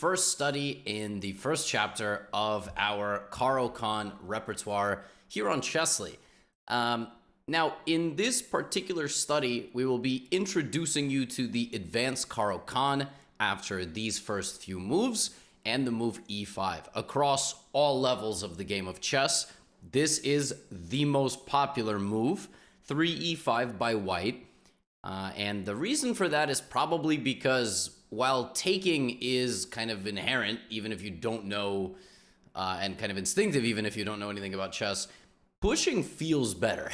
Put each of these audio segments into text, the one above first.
first study in the first chapter of our Caro-Kann repertoire here on Chessly. Now, in this particular study, we will be introducing you to the advanced Caro-Kann after these first few moves and the move e5. Across all levels of the game of chess, this is the most popular move, 3e5 by white. And the reason for that is probably because while taking is kind of inherent, even if you don't know, and kind of instinctive, even if you don't know anything about chess, pushing feels better.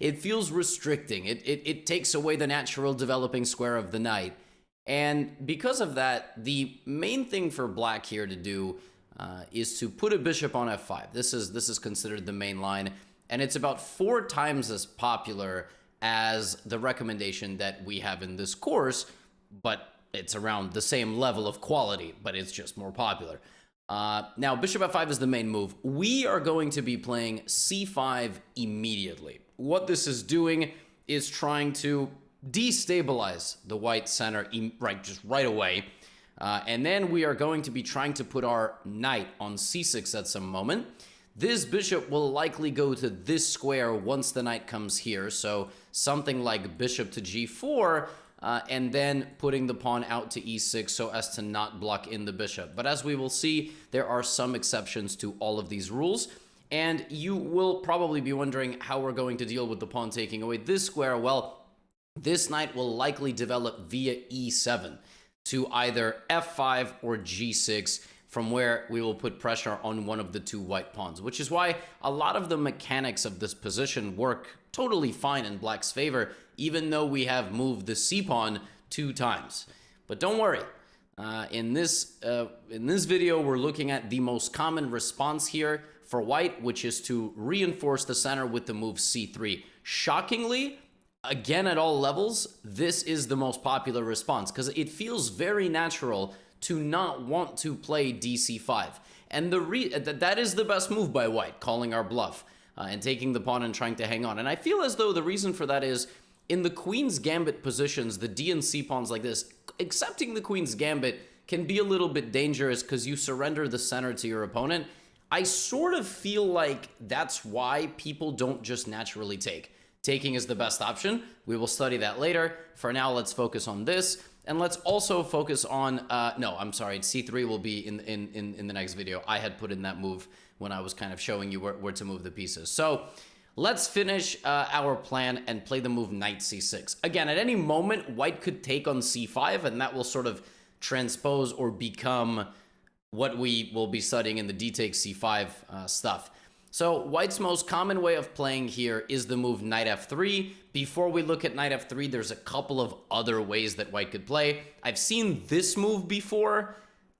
It feels restricting. It takes away the natural developing square of the knight. And because of that, the main thing for black here to do is to put a bishop on f5. This is considered the main line, and it's about 4 times as popular as the recommendation that we have in this course, but it's around the same level of quality, but it's just more popular. Now, bishop f5 is the main move. We are going to be playing c5 immediately. What this is doing is trying to destabilize the white center right away. And then we are going to be trying to put our knight on c6 at some moment. This bishop will likely go to this square once the knight comes here. So something like bishop to g4, and then putting the pawn out to e6 so as to not block in the bishop. But as we will see, there are some exceptions to all of these rules. And you will probably be wondering how we're going to deal with the pawn taking away this square. Well, this knight will likely develop via e7 to either f5 or g6, from where we will put pressure on one of the 2 white pawns, which is why a lot of the mechanics of this position work totally fine in black's favor, even though we have moved the c-pawn 2 times. But don't worry, in this video, we're looking at the most common response here for white, which is to reinforce the center with the move c3. Shockingly, again, at all levels, this is the most popular response because it feels very natural to not want to play dc5. And that is the best move by white, calling our bluff and taking the pawn and trying to hang on. And I feel as though the reason for that is in the queen's gambit positions, the d and c pawns like this, accepting the queen's gambit can be a little bit dangerous because you surrender the center to your opponent. I sort of feel like that's why people don't just naturally take. Taking is the best option. We will study that later. For now, let's focus on this. And let's also focus on, no, I'm sorry, c3 will be in the next video. I had put in that move when I was kind of showing you where to move the pieces. So let's finish our plan and play the move knight c6. Again, at any moment, white could take on c5, and that will sort of transpose or become what we will be studying in the d takes c5 stuff. So white's most common way of playing here is the move knight f3. Before we look at knight f3, there's a couple of other ways that white could play. I've seen this move before.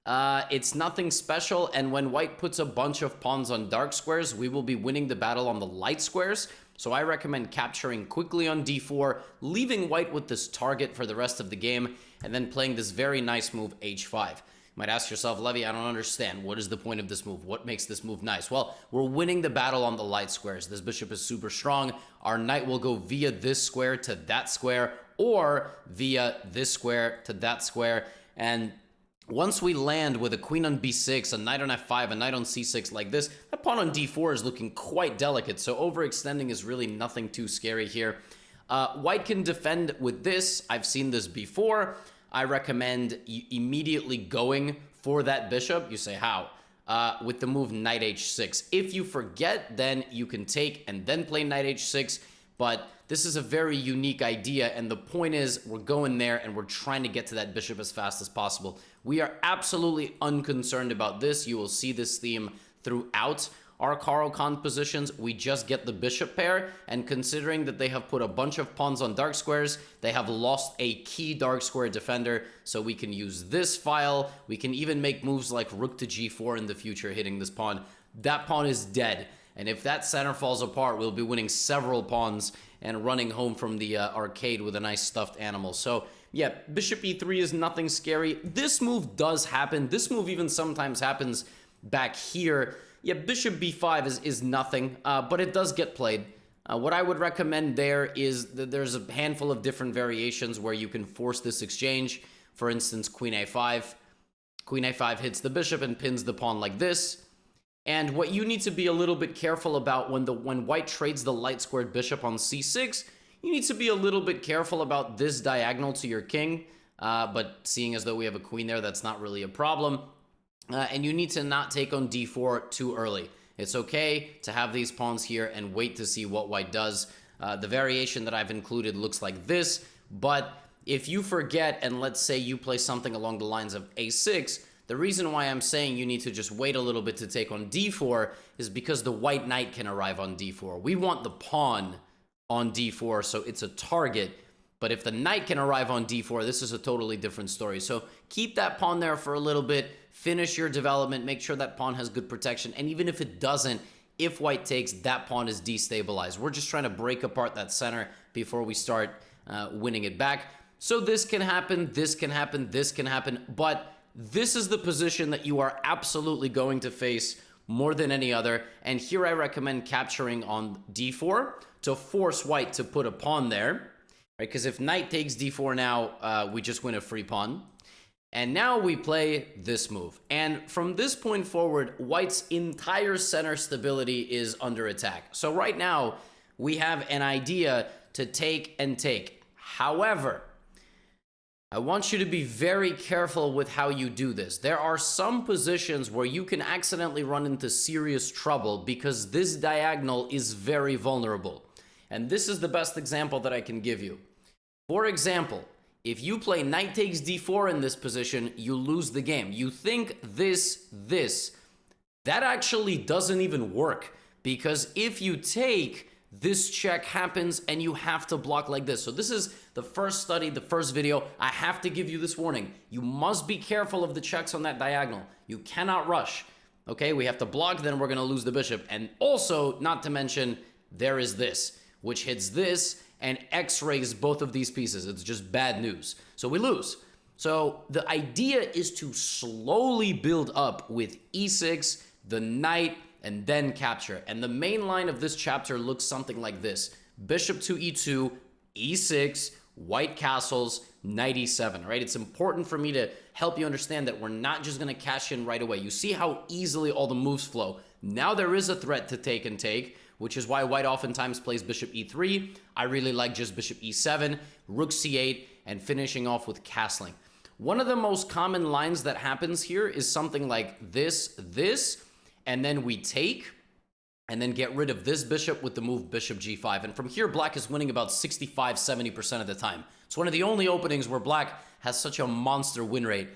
It's nothing special, and when white puts a bunch of pawns on dark squares, we will be winning the battle on the light squares. So I recommend capturing quickly on d4, leaving white with this target for the rest of the game, and then playing this very nice move h5. Might ask yourself, Levy, I don't understand. What is the point of this move? What makes this move nice? Well, we're winning the battle on the light squares. This bishop is super strong. Our knight will go via this square to that square, or via this square to that square. And once we land with a queen on b6, a knight on f5, a knight on c6 like this, that pawn on d4 is looking quite delicate. So overextending is really nothing too scary here. White can defend with this. I've seen this before. I recommend immediately going for that bishop. You say, how? With the move knight h6. If you forget, then you can take and then play knight h6. But this is a very unique idea, and the point is we're going there and we're trying to get to that bishop as fast as possible. We are absolutely unconcerned about this. You will see this theme throughout our Caro-Kann positions. We just get the bishop pair, and considering that they have put a bunch of pawns on dark squares, they have lost a key dark square defender, so we can use this file. We can even make moves like rook to g4 in the future, hitting this pawn. That pawn is dead, and if that center falls apart, we'll be winning several pawns and running home from the arcade with a nice stuffed animal. So yeah, bishop e3 is nothing scary. This move does happen. This move even sometimes happens back here. Yeah, bishop b5 is nothing, but it does get played. What I would recommend there is that there's a handful of different variations where you can force this exchange. For instance, queen a5, Queen a5 hits the bishop and pins the pawn like this. And what you need to be a little bit careful about when white trades the light squared bishop on c6, you need to be a little bit careful about this diagonal to your king. But seeing as though we have a queen there, that's not really a problem. And you need to not take on d4 too early. It's okay to have these pawns here and wait to see what white does. The variation that I've included looks like this, but if you forget and let's say you play something along the lines of a6, the reason why I'm saying you need to just wait a little bit to take on d4 is because the white knight can arrive on d4. We want the pawn on d4, so it's a target. But if the knight can arrive on d4, this is a totally different story. So keep that pawn there for a little bit, finish your development, make sure that pawn has good protection. And even if it doesn't, if white takes, that pawn is destabilized. We're just trying to break apart that center before we start winning it back. So this can happen, this can happen, this can happen, but this is the position that you are absolutely going to face more than any other. And here I recommend capturing on d4 to force white to put a pawn there, right? Because if knight takes d4 now, we just win a free pawn. And now we play this move. And from this point forward, white's entire center stability is under attack. So right now, we have an idea to take and take. However, I want you to be very careful with how you do this. There are some positions where you can accidentally run into serious trouble because this diagonal is very vulnerable. And this is the best example that I can give you. For example, if you play knight takes d4 in this position, you lose the game. You think this. That actually doesn't even work because if you take, this check happens and you have to block like this. So this is the first study, the first video. I have to give you this warning. You must be careful of the checks on that diagonal. You cannot rush. Okay, we have to block, then we're going to lose the bishop. And also, not to mention, there is this, which hits this and x-rays both of these pieces. It's just bad news. So we lose. So the idea is to slowly build up with e6, the knight, and then capture. And the main line of this chapter looks something like this. Bishop to e2, e6, white castles, knight e7, right? It's important for me to help you understand that we're not just going to cash in right away. You see how easily all the moves flow. Now there is a threat to take and take, which is why white oftentimes plays bishop e3. I really like just bishop e7, rook c8, and finishing off with castling. One of the most common lines that happens here is something like this, and then we take, and then get rid of this bishop with the move bishop g5. And from here, black is winning about 65–70% of the time. It's one of the only openings where black has such a monster win rate,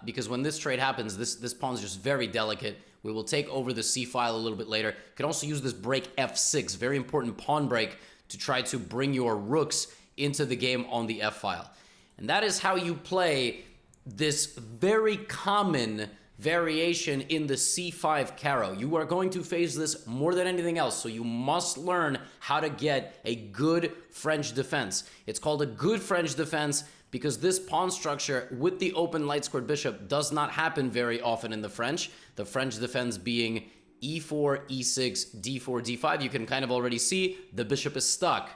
because when this trade happens, this pawn is just very delicate. We will take over the c file a little bit later. You can also use this break f6, very important pawn break, to try to bring your rooks into the game on the f file. And that is how you play this very common variation in the c5 Caro. You are going to face this more than anything else, so you must learn how to get a good French defense. It's called a good French defense because this pawn structure with the open light squared bishop does not happen very often in the French defense being e4, e6, d4, d5. You can kind of already see the bishop is stuck.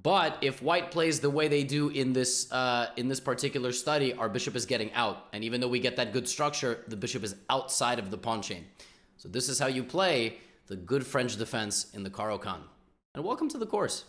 But if white plays the way they do in this particular study, our bishop is getting out. And even though we get that good structure, the bishop is outside of the pawn chain. So this is how you play the good French defense in the Caro-Kann. And welcome to the course.